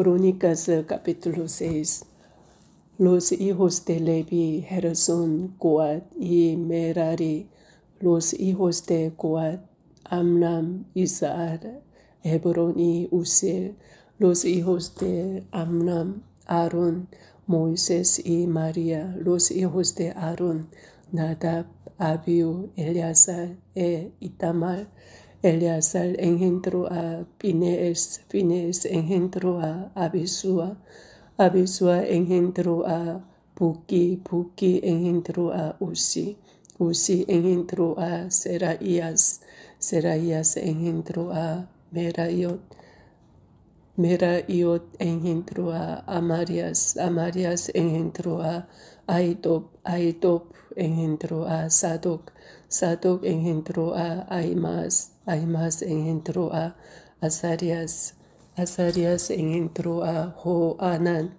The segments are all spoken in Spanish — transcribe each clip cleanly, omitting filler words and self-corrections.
Crónicas capítulo 6. Los hijos de Levi, Gersón, Coat y Merari. Los hijos de Coat, Amram, Isahar, Hebrón y Uziel. Los hijos de Amram, Aarón, Moisés y María. Los hijos de Aarón, Nadab, Abiú, Eleazar e Itamar. Eleazar engendró a Finees, Finees engendró a Abisúa, Abisúa engendró a Buki, Buki engendró a Uzi, Uzi engendró a Seraías, Seraías engendró a Meraiot, Meraiot engendró a Amarias, Amarias engendró a Ahitob, Ahitob engendró a Sadoc, Sadoc engendró a Ahimaas, Ahimaas engendró a Azarías, Azarías engendró a Johanán,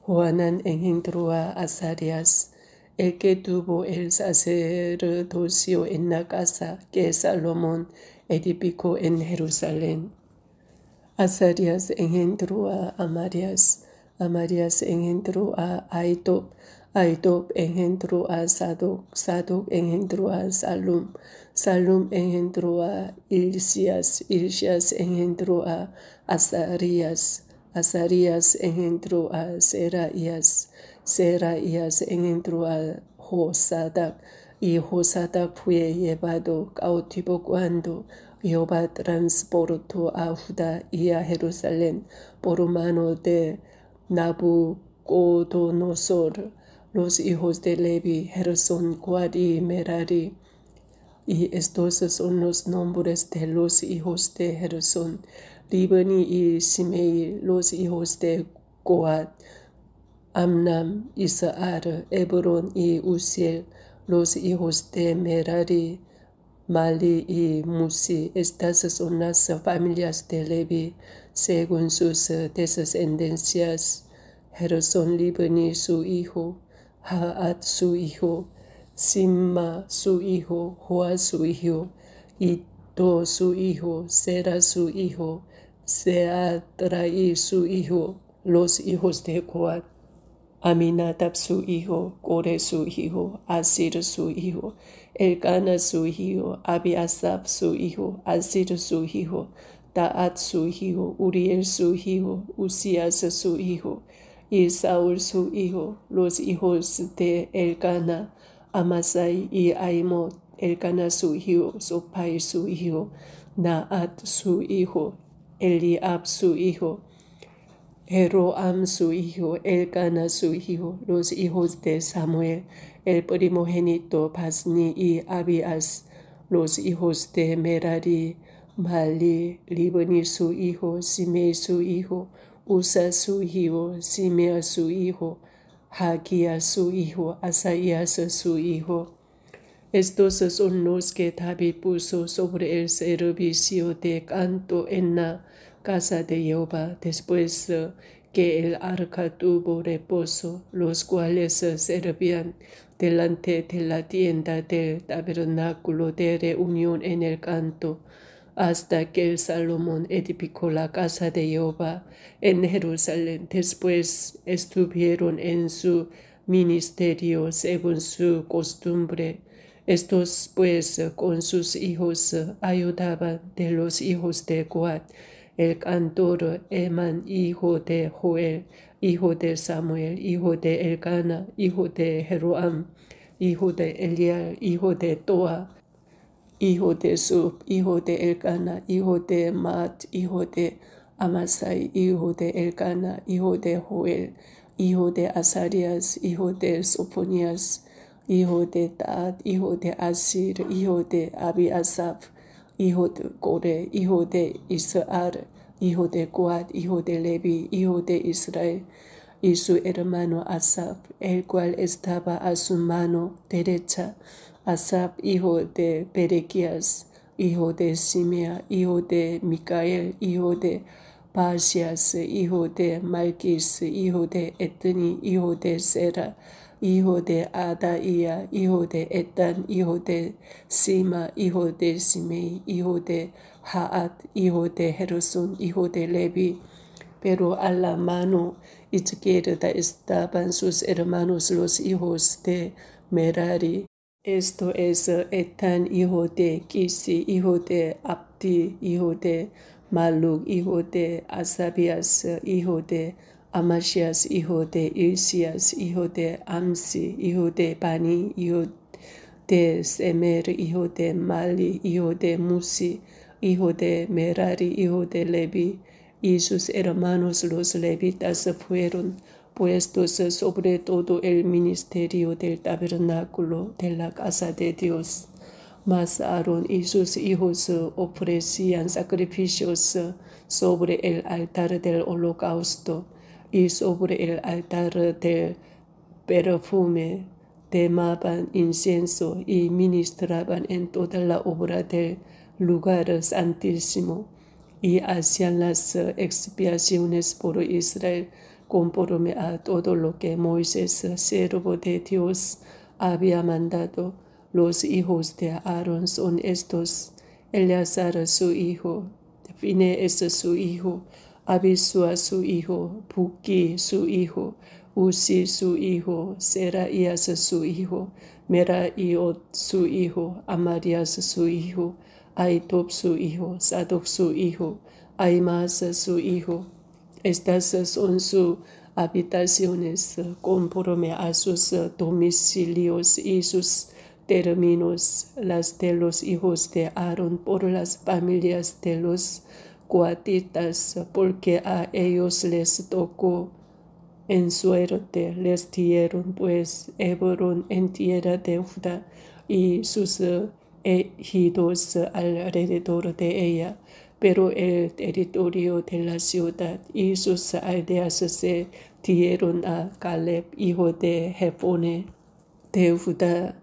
Johanán engendró a Azarías, el que tuvo el sacerdocio en la casa que Salomón edificó en Jerusalén. Azarías engendró a Amarias, Amarias engendró a Ahitob, Ahitob engendró a Sadoc, Sadoc engendró a Salum, Salum engendró a Hilcías, Hilcías engendró a Azarías, Azarías engendró a Seraías, Seraías engendró a Josadac, y Josadac fue llevado cautivo cuando Jehová transportó a Judá y a Jerusalén por mano de Nabucodonosor. Los hijos de Levi, Gersón, Coat y Merari. Y estos son los nombres de los hijos de Gersón, Libni y Simei. Los hijos de Coat, Amram, Isahar, Hebrón y Uziel. Los hijos de Merari, Mali y Musi. Estas son las familias de Levi según sus descendencias: Gersón, Libni su hijo, Jaat su hijo, Simma su hijo, Joa su hijo, Iddo su hijo, Sera su hijo, Seadrai su hijo. Los hijos de Coat, Aminadab su hijo, Core su hijo, Asir su hijo, Elcana su hijo, Abiasap su hijo, Asir su hijo, Taat su hijo, Uriel su hijo, Uzías su hijo, y Saúl su hijo. Los hijos de Elcana, Amasai y Aimot. Elcana su hijo, Sopai su hijo, Naat su hijo, Eliab su hijo, Jeroam su hijo, Elcana su hijo. Los hijos de Samuel, el primogénito, Pasni y Abias. Los hijos de Merari, Mali, Libni su hijo, Simei su hijo, Usa su hijo, Simea su hijo, Jaquías su hijo, Asaías su hijo. Estos son los que David puso sobre el servicio de canto en la casa de Jehová, después que el arca tuvo reposo, los cuales servían delante de la tienda del tabernáculo de reunión en el canto, hasta que el Salomón edificó la casa de Jehová en Jerusalén. Después estuvieron en su ministerio según su costumbre. Estos pues con sus hijos ayudaban de los hijos de Coat, el cantor Emán, hijo de Joel, hijo de Samuel, hijo de Elcana, hijo de Jeroam, hijo de Eliel, hijo de Toa, hijo de Sub, hijo de Elcana, hijo de Maat, hijo de Amasai, hijo de Elcana, hijo de Joel, hijo de Azarías, hijo de Sofonías, hijo de Taat, hijo de Asir, hijo de Abiasaph, hijo de Core, hijo de Isahar, hijo de Coat, hijo de Levi, hijo de Israel, y su hermano Asaph, el cual estaba a su mano derecha. Asaph, hijo de Berequías, hijo de Simea, hijo de Micael, hijo de Pasias, hijo de Malquis, hijo de Etni, hijo de Sera, hijo de Adaía, hijo de Etán, hijo de Sima, hijo de Simei, hijo de Jaat, hijo de Gersón, hijo de Levi. pero a la mano izquierda estaban sus hermanos los hijos de Merari. Esto es Etán, hijo de Kisi, hijo de Abdi, hijo de Maluk, hijo de Asabías, hijo de Amasías, hijo de Hilcías, hijo de Amsi, hijo de Bani, hijo de Semer, hijo de Mali, hijo de Musi, hijo de Merari, hijo de Levi, y sus hermanos los levitas fueron puestos sobre todo el ministerio del tabernáculo de la casa de Dios. Mas Aarón y sus hijos ofrecían sacrificios sobre el altar del holocausto y sobre el altar del perfume, quemaban incienso y ministraban en toda la obra del lugar santísimo y hacían las expiaciones por Israel conforme a todo lo que Moisés, siervo de Dios, había mandado. Los hijos de Aarón son estos: Eleazar su hijo, Finees su hijo, Abisua su hijo, Buki su hijo, Uzi su hijo, Seraías su hijo, Meraiot su hijo, Amarías su hijo, Ahitob su hijo, Sadoc su hijo, Ahimaas su hijo. Estas son sus habitaciones conforme a sus domicilios y sus términos, las de los hijos de Aarón por las familias de los coatitas, porque a ellos les tocó en suerte. Les dieron pues Hebrón en tierra de Judá y sus ejidos alrededor de ella, pero el territorio de la ciudad y sus aldeas se dieron a Caleb, hijo de Jefone. De Judá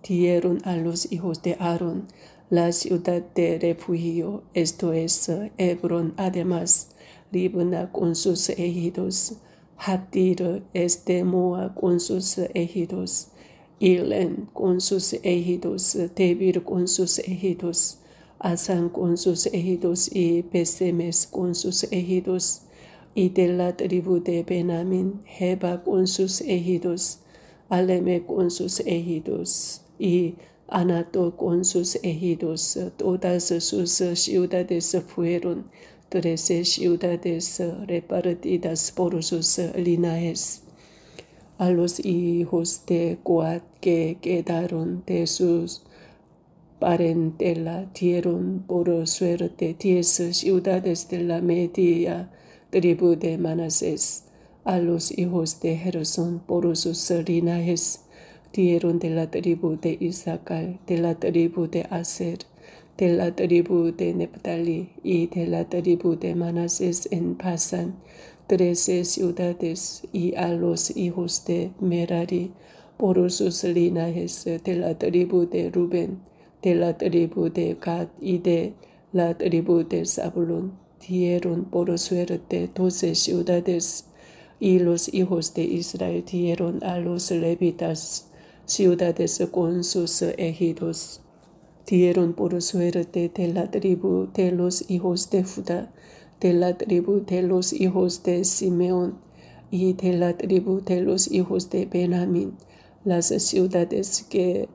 dieron a los hijos de Aarón la ciudad de refugio, esto es Hebrón, además Libna con sus ejidos, Hatir, Estemoa con sus ejidos, Ilen con sus ejidos, Debir con sus ejidos, Asán con sus ejidos y Pesemes con sus ejidos, y de la tribu de Benjamín, Jeba con sus ejidos, Aleme con sus ejidos y Anato con sus ejidos. Todas sus ciudades fueron 13 ciudades repartidas por sus linajes. A los hijos de Coat que quedaron de sus parentela dieron por suerte 10 ciudades de la media tribu de Manasés. A los hijos de Gersón por sus linajes dieron de la tribu de Isaacar, de la tribu de Aser, de la tribu de Neptalí y de la tribu de Manasés en Basán 13 ciudades, y a los hijos de Merari por sus linajes de la tribu de Rubén, de la tribu de Gad y de la tribu de Zabulón dieron por suerte 12 ciudades, y los hijos de Israel dieron a los levitas ciudades con sus ejidos. Dieron por suerte de la tribu de los hijos de Judá, de la tribu de los hijos de Simeón y de la tribu de los hijos de Benjamín las ciudades que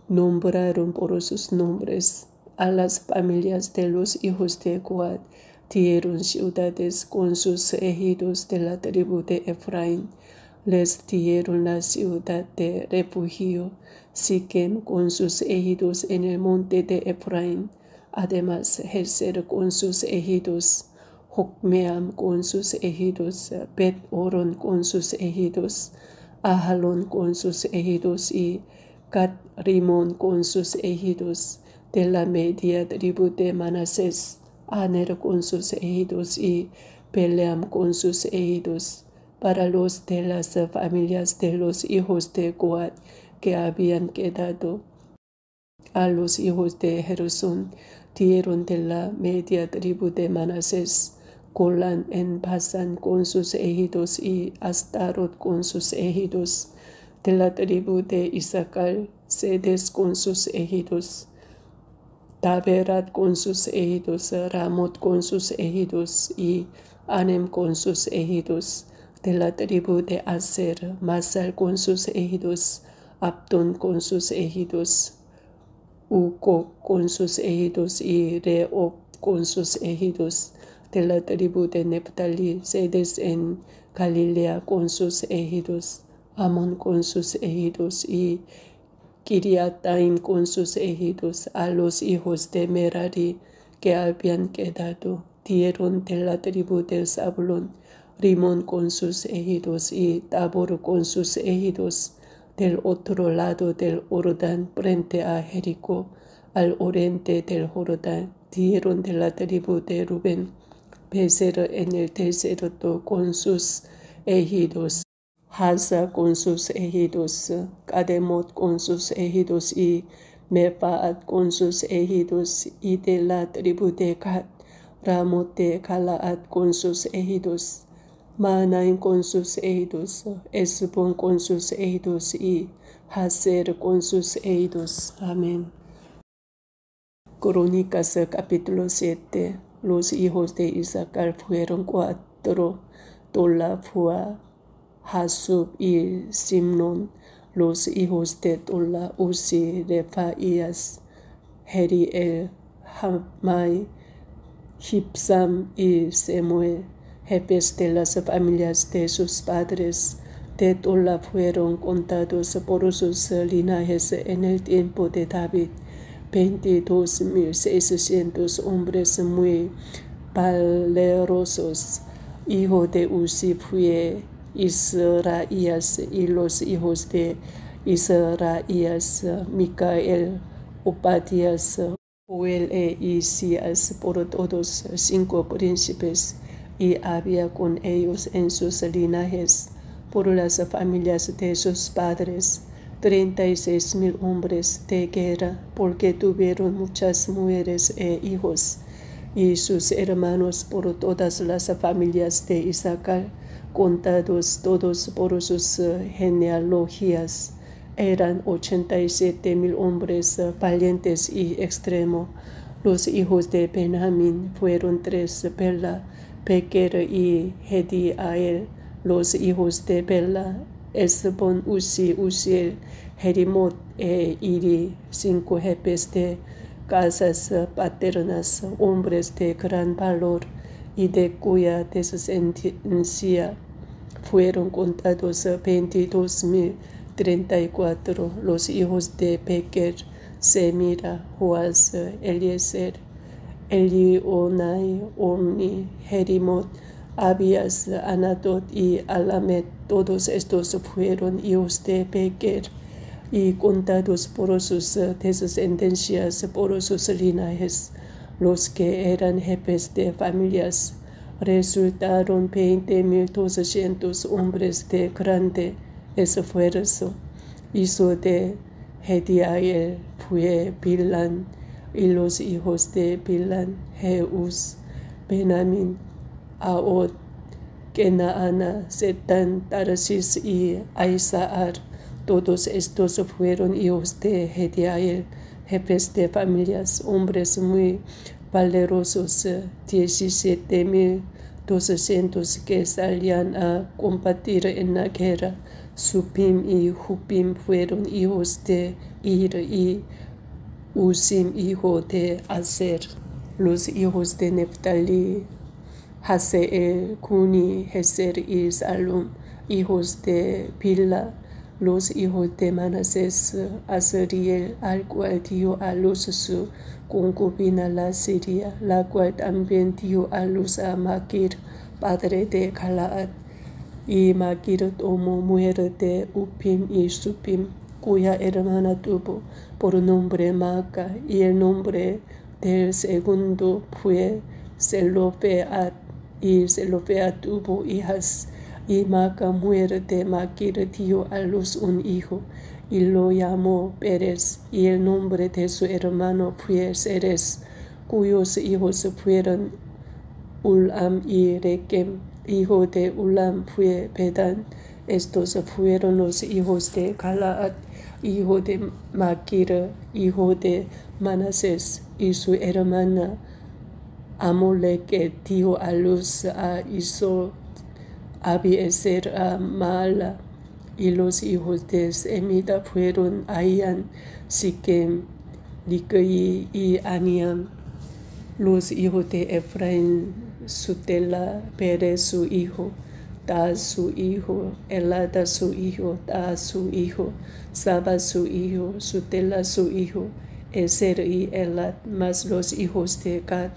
nombraron por sus nombres. A las familias de los hijos de Coat dieron ciudades con sus ejidos. De la tribu de Efraín les dieron la ciudad de refugio, Siquem con sus ejidos en el monte de Efraín, además Geser con sus ejidos, Jocmeam con sus ejidos, Bet-Horon con sus ejidos, Ajalón con sus ejidos y Gat-Rimón con sus ejidos. De la media tribu de Manasés, Aner con sus ejidos y Peleam con sus ejidos. Para los de las familias de los hijos de Coat que habían quedado, a los hijos de Gersón dieron de la media tribu de Manasés, Golán en Basán con sus ejidos y Astarot con sus ejidos. De la tribu de Isaacar, Sedes con sus ejidos, Taberat con sus ejidos, Ramot con sus ejidos y Anem con sus ejidos, de la tribu de Aser, Masal con sus ejidos, Abdón con sus ejidos, Uco con sus ejidos y Reob con sus ejidos, de la tribu de Neptalí, Sedes en Galilea con sus ejidos, Amón con sus ejidos y Kiriataim con sus ejidos, a los hijos de Merari que habían quedado, dieron de la tribu de Zabulón, Rimón con sus ejidos y Tabor con sus ejidos, del otro lado del Jordán, frente a Jericó, al oriente del Jordán, dieron de la tribu de Rubén, Becer en el desierto con sus ejidos, Haza con sus ejidos, Cademot con sus ejidos y Mefaat con sus ejidos, y de la tribu de Gad, Ramot de Galaad con sus ejidos, Manaim con sus ejidos, Esbón con sus ejidos y Hazer con sus ejidos. Amén. Crónicas capítulo 7. Los hijos de Isaacar fueron 4, Tola, Fua, Jasub y Simnón. Los hijos de Tola, Uzi, Refaías, Jeriel, Jamai, Hipsam y Semuel, jefes de las familias de sus padres. De Tola fueron contados por sus linajes en el tiempo de David 22.600 hombres muy valerosos. Hijo de Uzi fue Israías, y los hijos de Israías, Micael, Obadías, Joel e Isías, por todos 5 príncipes, y había con ellos en sus linajes, por las familias de sus padres, 36.000 hombres de guerra, porque tuvieron muchas mujeres e hijos. Y sus hermanos por todas las familias de Isaacar, contados todos por sus genealogías, eran 87.000 hombres valientes y extremos. Los hijos de Benjamín fueron 3, Bela, Bequer y Jediael. Los hijos de Bela, Esbón, Uzi, Uziel, Jerimot e Iri, 5 jefes de casas paternas, hombres de gran valor y de cuya descendencia fueron contados 22.034. Los hijos de Bequer, Semira, Joás, Eliezer, Elionai, Omni, Jerimot, Abías, Anatot y Alamet. Todos estos fueron hijos de Bequer, y contados por sus descendencias, por sus linajes, los que eran jefes de familias, resultaron 20.200 hombres de grande esfuerzo. Hijo de Jediael fue Bilán, y los hijos de Bilán, Jeús, Benjamín, Aod, Kenaana, Setán, Tarsis y Aizahar. Todos estos fueron hijos de Jediael, jefes de familias, hombres muy valerosos, 17.200 que salían a combatir en la guerra. Supim y Jupim fueron hijos de Ir, y Usim, hijo de Aser. Los hijos de Neptalí, Haseel, Cuni, Jezer y Salum, hijos de Bilha. Los hijos de Manasés, Azriel, al cual dio a luz su concubina la Siria, la cual también dio a luz a Maquir, padre de Galaad. Y Maquir tomó mujer de Upim y Supim, cuya hermana tuvo por nombre Maca, y el nombre del segundo fue Zelofead, y Zelofead tuvo hijas. Y Maca, mujer de Maquir, dio a luz un hijo, y lo llamó Pérez, y el nombre de su hermano fue Seres, cuyos hijos fueron Ulam y Rekem. Hijo de Ulam fue Bedán. Estos fueron los hijos de Galaad, hijo de Maquir, hijo de Manasés, y su hermana Amolec dio a luz a Isó, Abiezer a Mala, y los hijos de Semida fueron Ayan, Siquem, Likai y Aniam. Los hijos de Efraín, Sutela, Perez su hijo, Da su hijo, Elada su hijo, Da su hijo, Saba su hijo, Sutela su hijo, Ezer y Elad, más los hijos de Gad,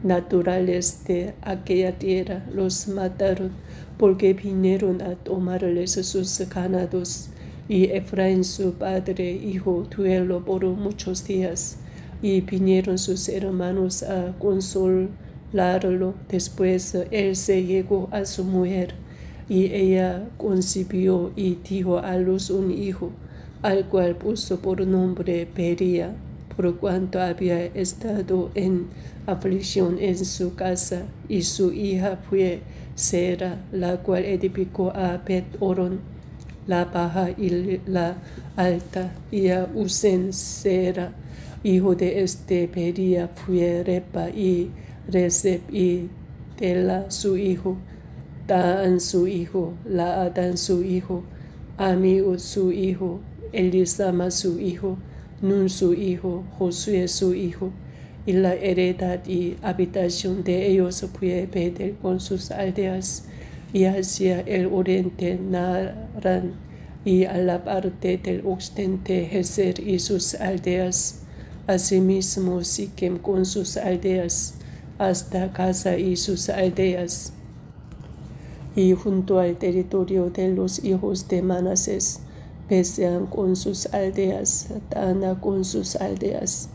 naturales de aquella tierra, los mataron, porque vinieron a tomarles sus ganados, y Efraín su padre, hijo, duelo por muchos días. Y vinieron sus hermanos a consolarlo. Después él se llegó a su mujer, y ella concibió y dio a luz un hijo, al cual puso por nombre Pería, por cuanto había estado en aflicción en su casa. Y su hija fue Sera, la cual edificó a Bet-Horon, la baja y la alta, y a Usen Sera. Hijo de este Pería fue Repa y Rezeb y Tela su hijo, Daan su hijo, Laadán su hijo, Amiud su hijo, Elisama su hijo, Nun su hijo, Josué su hijo. Y la heredad y habitación de ellos fue Betel con sus aldeas, y hacia el oriente Narán, y a la parte del occidente Gezer y sus aldeas. Asimismo Siquem con sus aldeas, hasta Gaza y sus aldeas. Y junto al territorio de los hijos de Manasés, Besean con sus aldeas, Dana con sus aldeas,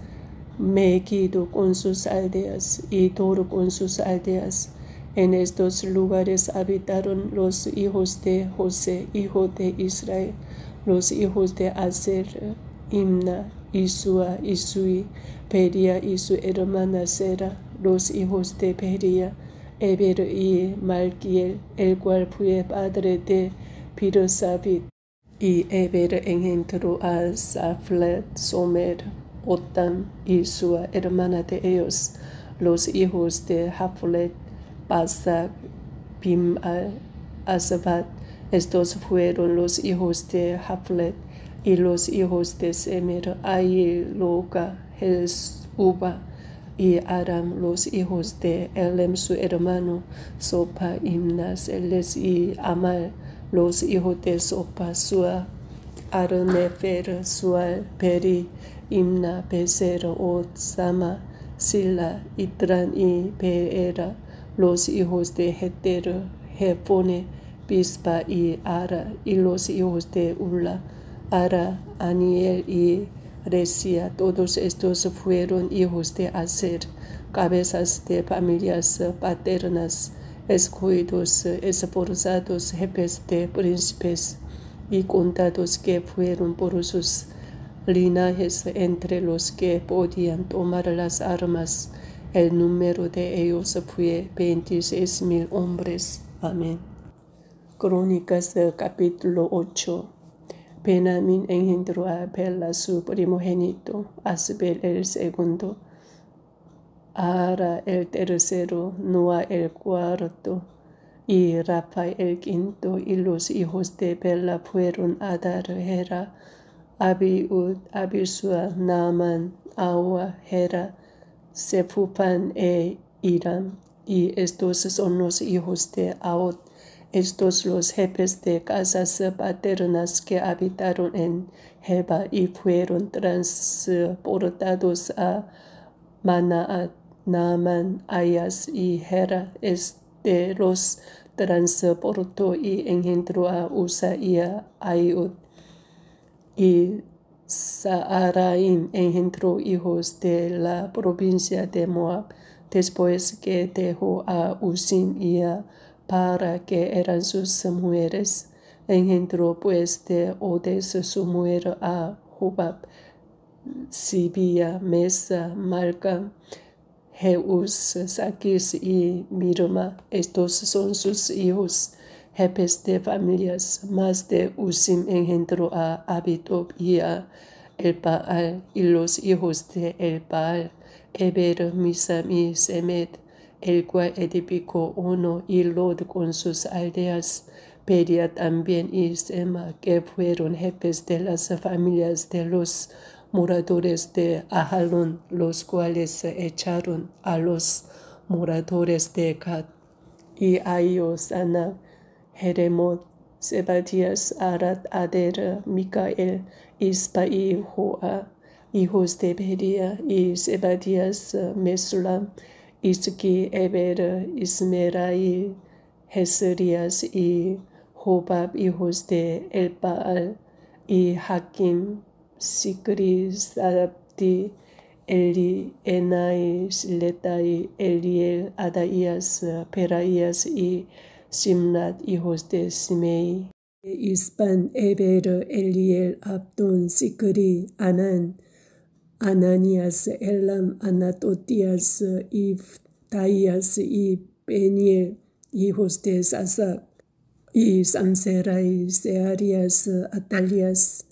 Megiddo con sus aldeas, y Toro con sus aldeas. En estos lugares habitaron los hijos de José, hijo de Israel, los hijos de Aser, Imna, Isua, Isui, Pería y su hermana Sera, los hijos de Pería, Eber y Malquiel, el cual fue padre de Pirosabit. Y Eber engendró a Saflet, Somer, Otam y su hermana de ellos, los hijos de Jaflet, Pasak, Bimal, Asabat. Estos fueron los hijos de Jaflet. Y los hijos de Semer, Ahiloga, Jesuba y Aram, los hijos de Elem su hermano, Sopa, Imnas, Eles y Amal, los hijos de Sopa, Sua, Aronefer, Sual, Peri, Imna, Bezer, Otsama, Sila, Itran y Peera, los hijos de Heter, Jefone, Pispa y Ara, y los hijos de Ula, Ara, Aniel y Resia. Todos estos fueron hijos de Aser, cabezas de familias paternas, escogidos, esforzados, jefes de príncipes, y contados que fueron por sus linajes entre los que podían tomar las armas. El número de ellos fue 26,000 hombres. Amén. Crónicas del capítulo 8. Benjamín engendró a Bela su primogénito, Asbel el segundo, Ara el tercero, Noa el cuarto, y Rafa el quinto. Y los hijos de Bela fueron Adar, Gera, Abiud, Abisua, Naaman, Awa, Gera, Sefufan e Iram. Y estos son los hijos de Aod, estos los jefes de casas paternas que habitaron en Jeba y fueron transportados a Manaat. Naaman, Ayas y Gera, los transportó y engendró a Usa y a Aiud. Y Saaraim engendró hijos de la provincia de Moab, después que dejó a Usim y a Para, que eran sus mujeres. Engendró pues de Odes su mujer a Jobab, Sibia, Mesa, Malcam, Jeús, Saquis y Mirma. Estos son sus hijos, jefes de familias. Más de Usim engendró a Abitob y a Elbaal, y los hijos de Elbaal, Eber, Misam y Semed. el cual edificó uno, y Lot con sus aldeas, Peria también y Sema, que fueron jefes de las familias de los moradores de Ajalón, los cuales echaron a los moradores de Gad. Y a ellos Anab, Jeremoth, Zebadías, Arad, Adera, Micael, Ispa y Joa, hijos de Beria, y Zebadías, Mesulam, Isqui, Eber, Ismerai, Jeserías y Jobab, hijos de Elpaal, y Hakim, Sicri, Zabdi, Eli, Enai, Letai, Eliel, Adaías, Peraías y Simnat, hijos de Simei. Ispan, Eber, Eliel, Abdon, Sicri, Ananías, Elam, Anatotías, Iftaías y Peniel, hijos de Sasac, y Samserai, Searías, Atalías,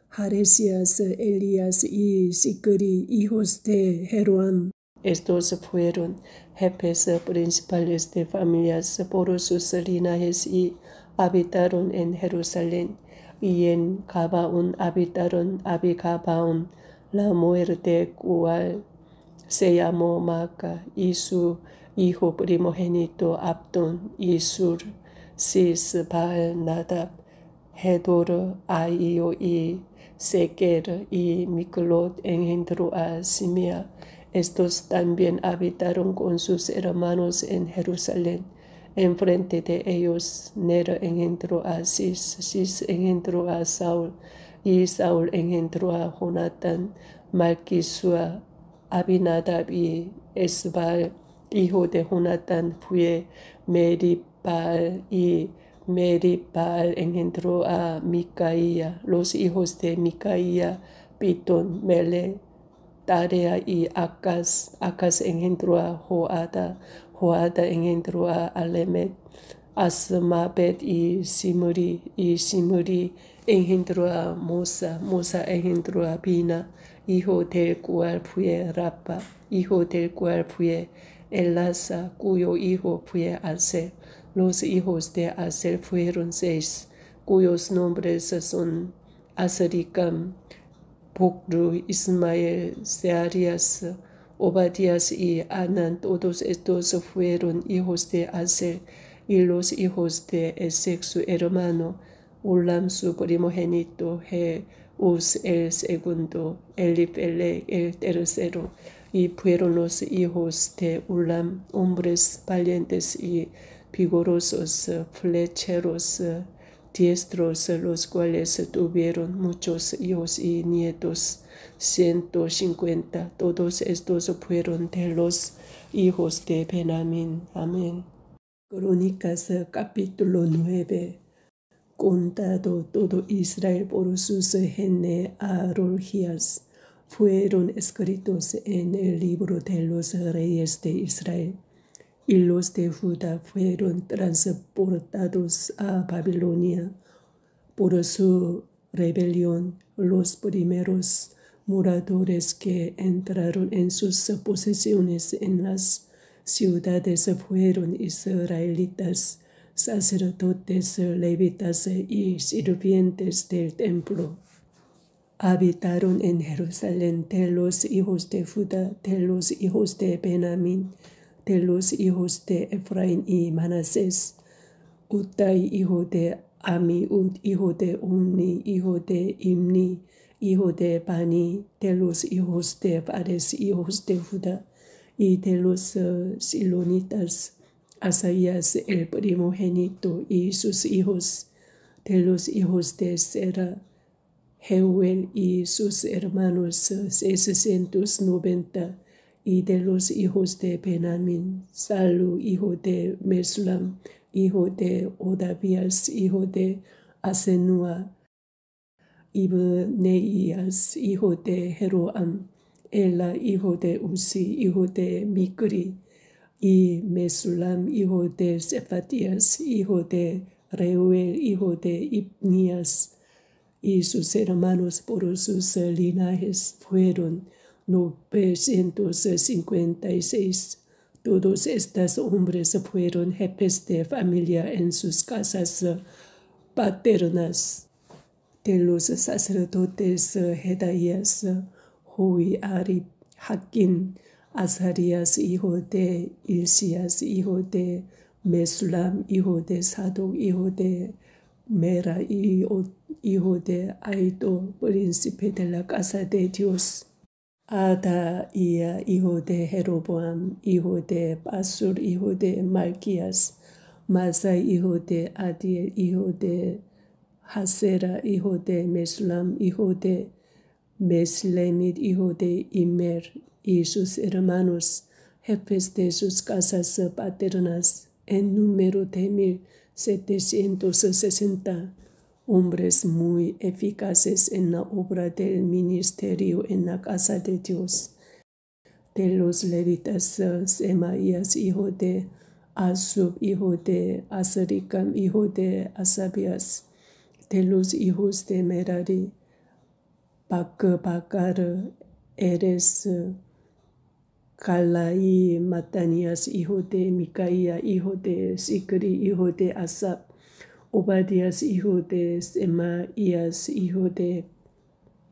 Jaresias, Elías y Sicri, hijos de Jeroam. Estos fueron jefes principales de familias por sus linajes y habitaron en Jerusalén. Y en Gabaón habitaron Abigabaón, la mujer de cual se llamó Maca, y su hijo primogénito Abdón, y Sur, Cis, Baal, Nadab, Gedor, Ahio y Sequer, y Miklot engendró a Simea. Estos también habitaron con sus hermanos en Jerusalén. Enfrente de ellos Ner engendró a Cis, Cis engendró a Saúl, y Saúl engendró a Jonatán, Malquisua, Abinadab y Esbal, hijo de Jonatán, fue Meribal, y Meribal engendró a Micaía. Los hijos de Micaía, Pitón, Mele, Tarea y Acaz. Acaz engendró a Joada. Joada engendró a Alemet, Asmabet y Simuri engendró a Mosa. Mosa engendró a Bina, hijo del cual fue Rapa, hijo del cual fue Elasa, cuyo hijo fue Aser. Los hijos de Aser fueron 6, cuyos nombres son Azaricam, Bocru, Ismael, Searías, Obadías y Anán. Todos estos fueron hijos de Aser. Y los hijos de Esec, su hermano, Ulam, su primogénito, Jeús el segundo, Elifelec el tercero. Y fueron los hijos de Ulam, hombres valientes y vigorosos, flecheros, diestros, los cuales tuvieron muchos hijos y nietos, 150. Todos estos fueron de los hijos de Benjamín. Amén. Crónicas capítulo 9. Contado todo Israel por sus genealogías, fueron escritos en el libro de los reyes de Israel. Y los de Judá fueron transportados a Babilonia por su rebelión. Los primeros moradores que entraron en sus posesiones en las ciudades fueron israelitas, sacerdotes, levitas y sirvientes del templo. Habitaron en Jerusalén de los hijos de Judá, de los hijos de Benjamín, de los hijos de Efraín y Manasés, Utai, hijo de Amiud, hijo de Umni, hijo de Imni, hijo de Bani, de los hijos de Fares, hijos de Judá, y de los silonitas, Asaías el primogénito y sus hijos, de los hijos de Sera, Jeuel y sus hermanos, 690, y de los hijos de Benjamín, Salu, hijo de Mesulam, hijo de Odavías, hijo de Asenúa, Ibneías, hijo de Jeroam, Ela, hijo de Uzi, hijo de Micri, y Mesulam, hijo de Cefatías, hijo de Reuel, hijo de Ibnías, y sus hermanos por sus linajes fueron 956. Todos estos hombres fueron jefes de familia en sus casas paternas. De los sacerdotes Jedaías, Joiarib, Jaquín, Azarías, hijo de Hilcías, hijo de Mesulam, hijo de Sadoc, hijo de Mera, hijo de Aido, príncipe de la casa de Dios. Adaía, hijo de Jeroboam, hijo de Pasur, hijo de Malquías. Masai, hijo de Adiel, hijo de Hasera, hijo de Mesulam, hijo de Meslemit, hijo de Immer, y sus hermanos, jefes de sus casas paternas, en número de 1760, hombres muy eficaces en la obra del ministerio en la casa de Dios. De los levitas, Semaías, hijo de Asub, hijo de Azaricam, hijo de Asabías. De los hijos de Merari, Bakar, Eres, Calai, Matanías, hijo de Micaía, hijo de Sicri, hijo de Asap. Obadías, hijo de Semaías, hijo de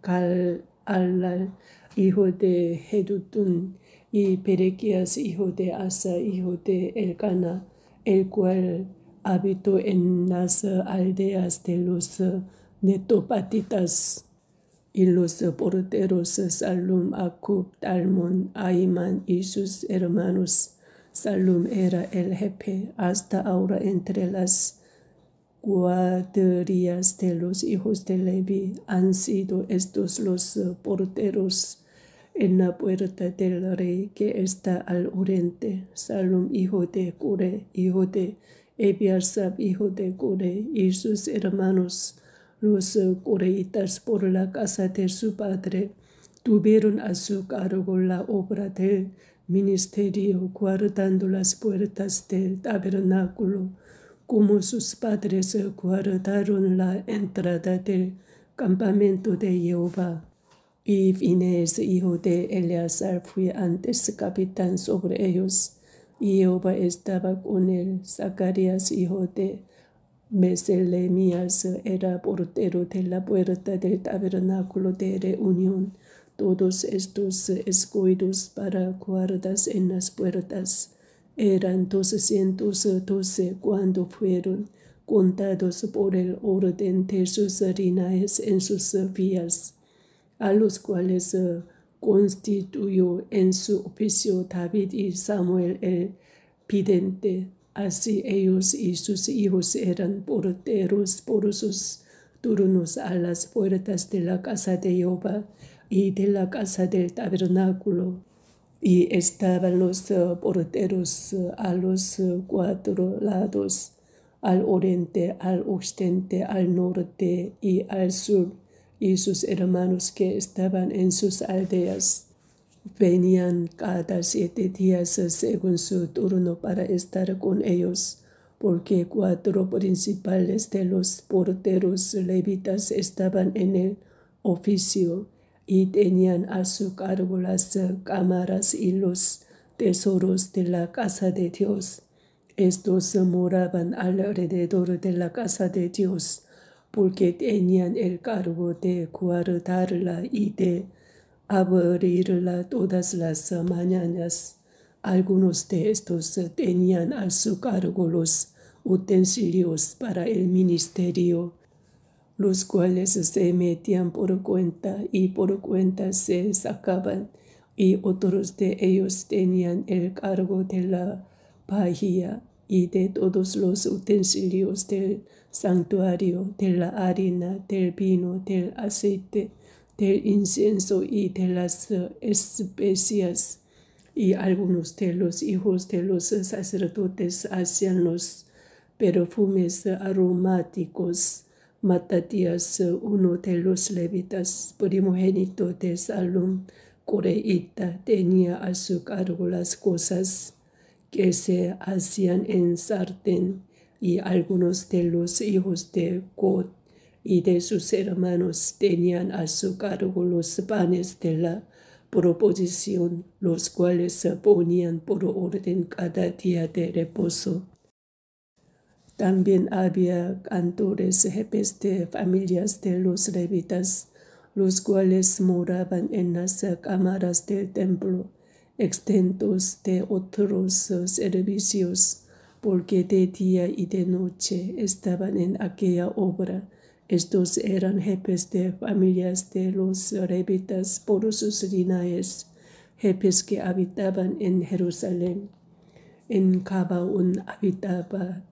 Calal, hijo de Jedutun, y Perequías, hijo de Asa, hijo de Elcana, el cual habitó en las aldeas de los netopatitas. Y los porteros Salum, Acub, Talmón, Aimán y sus hermanos. Salum era el jefe hasta ahora entre las cuadrillas de los hijos de Levi. Han sido estos los porteros en la puerta del rey que está al oriente. Salum, hijo de Cure, hijo de Ebiasab, hijo de Cure, y sus hermanos, los coreitas, por la casa de su padre, tuvieron a su cargo la obra del ministerio, guardando las puertas del tabernáculo, como sus padres guardaron la entrada del campamento de Jehová. Y Finés, hijo de Eleazar, fue antes capitán sobre ellos, y Jehová estaba con él. Zacarías, hijo de Meselemías, era portero de la puerta del tabernáculo de reunión. Todos estos escogidos para guardas en las puertas eran 212 cuando fueron contados por el orden de sus linajes en sus vías, a los cuales constituyó en su oficio David y Samuel el vidente. Así ellos y sus hijos eran porteros por sus turnos a las puertas de la casa de Jehová y de la casa del tabernáculo. Y estaban los porteros a los 4 lados, al oriente, al occidente, al norte y al sur, y sus hermanos que estaban en sus aldeas venían cada 7 días según su turno para estar con ellos, porque 4 principales de los porteros levitas estaban en el oficio y tenían a su cargo las cámaras y los tesoros de la casa de Dios. Estos moraban alrededor de la casa de Dios, porque tenían el cargo de guardarla y de abrirla todas las mañanas. Algunos de estos tenían a su cargo los utensilios para el ministerio, los cuales se metían por cuenta y por cuenta se sacaban, y otros de ellos tenían el cargo de la pajilla y de todos los utensilios del santuario, de la harina, del vino, del aceite, del incienso y de las especias. Y algunos de los hijos de los sacerdotes hacían los perfumes aromáticos. Matatías, uno de los levitas, primogénito de Salum, coreíta, tenía a su cargo las cosas que se hacían en sartén, y algunos de los hijos de God y de sus hermanos tenían a su cargo los panes de la proposición, los cuales se ponían por orden cada día de reposo. También había cantores jefes de familias de los levitas, los cuales moraban en las cámaras del templo, exentos de otros servicios, porque de día y de noche estaban en aquella obra. Estos eran jefes de familias de los levitas por sus linajes, jefes que habitaban en Jerusalén. En Gabaón habitaba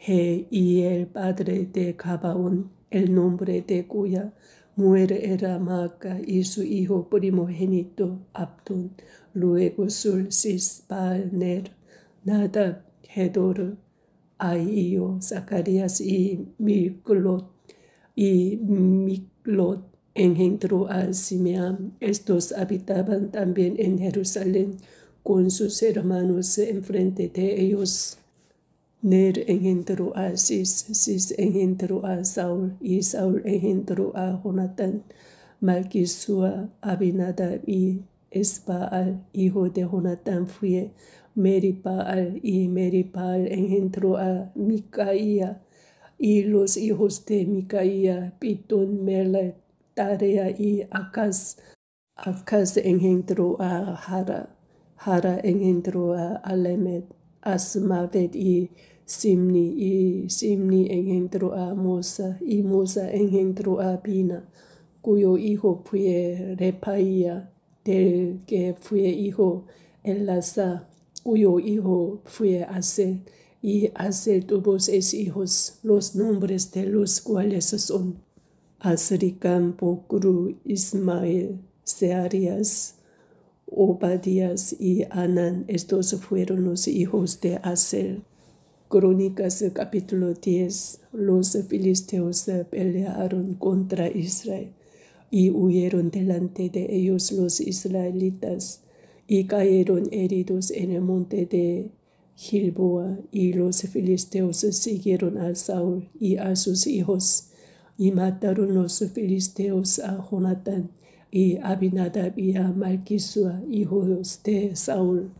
el padre de Gabaón, el nombre de cuya mujer era Maaca, y su hijo primogénito Abdón, luego Sus, Baal, Ner, Nadab, Gedor, Ahío, Zacarías y Miglot engendró a Simeam. Estos habitaban también en Jerusalén con sus hermanos enfrente de ellos. Ner engendró a Cis engendró a Saúl, y Saúl engendró a Jonatán, Malquisúa, Abinadab y Esbaal, hijo de Jonatán fue Meribaal, y Meribaal engendró a Micaía, y los hijos de Micaía, Pitón, Melech, Tarea y Acaz. Acaz engendró a Jara engendró a Alemet, Asmavet y Simni engendró a Mosa, y Mosa engendró a Bina, cuyo hijo fue Repaía, del que fue hijo Elasa, cuyo hijo fue Asel, y Asel tuvo 6 hijos, los nombres de los cuales son Azricam, Bocru, Ismael, Searías, Obadías y Anán. Estos fueron los hijos de Asel. Crónicas capítulo 10. Los filisteos pelearon contra Israel y huyeron delante de ellos los israelitas y cayeron heridos en el monte de Gilboa, y los filisteos siguieron a Saúl y a sus hijos y mataron los filisteos a Jonatán y Abinadab y a Malquisúa, hijos de Saúl.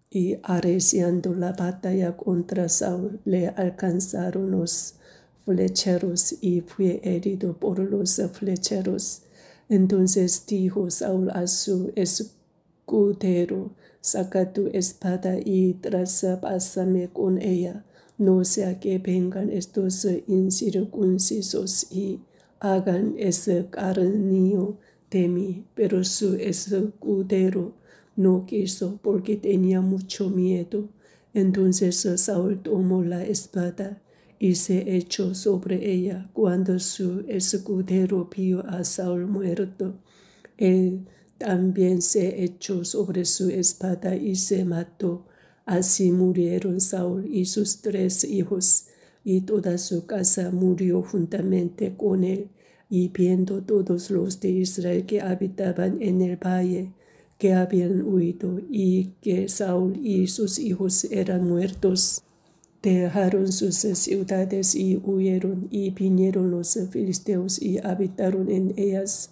Y arreciando la batalla contra Saúl, le alcanzaron los flecheros y fue herido por los flecheros. Entonces dijo Saúl a su escudero: saca tu espada y traspásame con ella, no sea que vengan estos incircuncisos y hagan escarnio de mí. Pero su escudero no quiso, porque tenía mucho miedo. Entonces Saúl tomó la espada y se echó sobre ella. Cuando su escudero vio a Saúl muerto, él también se echó sobre su espada y se mató. Así murieron Saúl y sus 3 hijos, y toda su casa murió juntamente con él. Y viendo todos los de Israel que habitaban en el valle, que habían huido, y que Saúl y sus hijos eran muertos, dejaron sus ciudades y huyeron, y vinieron los filisteos y habitaron en ellas.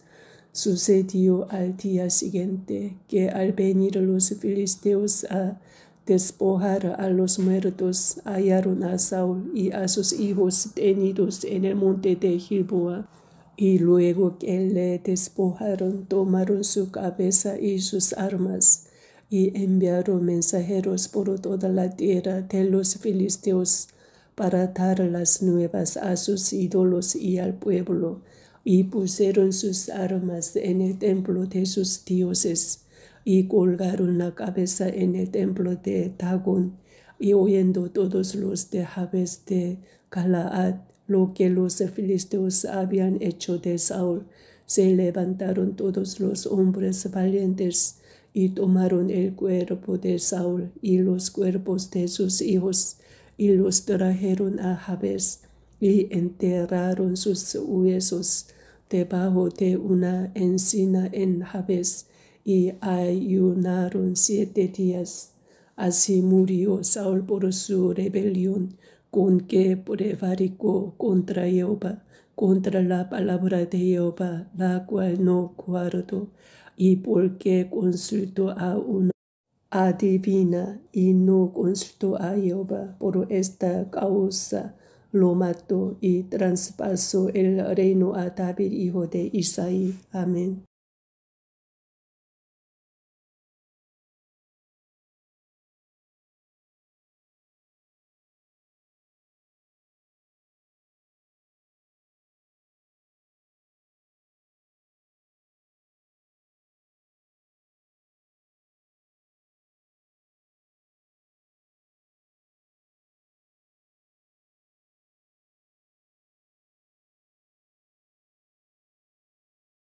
Sucedió al día siguiente que al venir los filisteos a despojar a los muertos, hallaron a Saúl y a sus hijos tenidos en el monte de Gilboa. Y luego que le despojaron, tomaron su cabeza y sus armas, y enviaron mensajeros por toda la tierra de los filisteos para dar las nuevas a sus ídolos y al pueblo, y pusieron sus armas en el templo de sus dioses, y colgaron la cabeza en el templo de Dagón. Y oyendo todos los de Jabes de Galaad lo que los filisteos habían hecho de Saúl, se levantaron todos los hombres valientes y tomaron el cuerpo de Saúl y los cuerpos de sus hijos y los trajeron a Jabes y enterraron sus huesos debajo de una encina en Jabes y ayunaron 7 días. Así murió Saúl por su rebelión, con que prevaricó contra Jehová, contra la palabra de Jehová, la cual no guardó, y porque consultó a una adivina y no consultó a Jehová. Por esta causa lo mató y traspasó el reino a David, hijo de Isaí. Amén.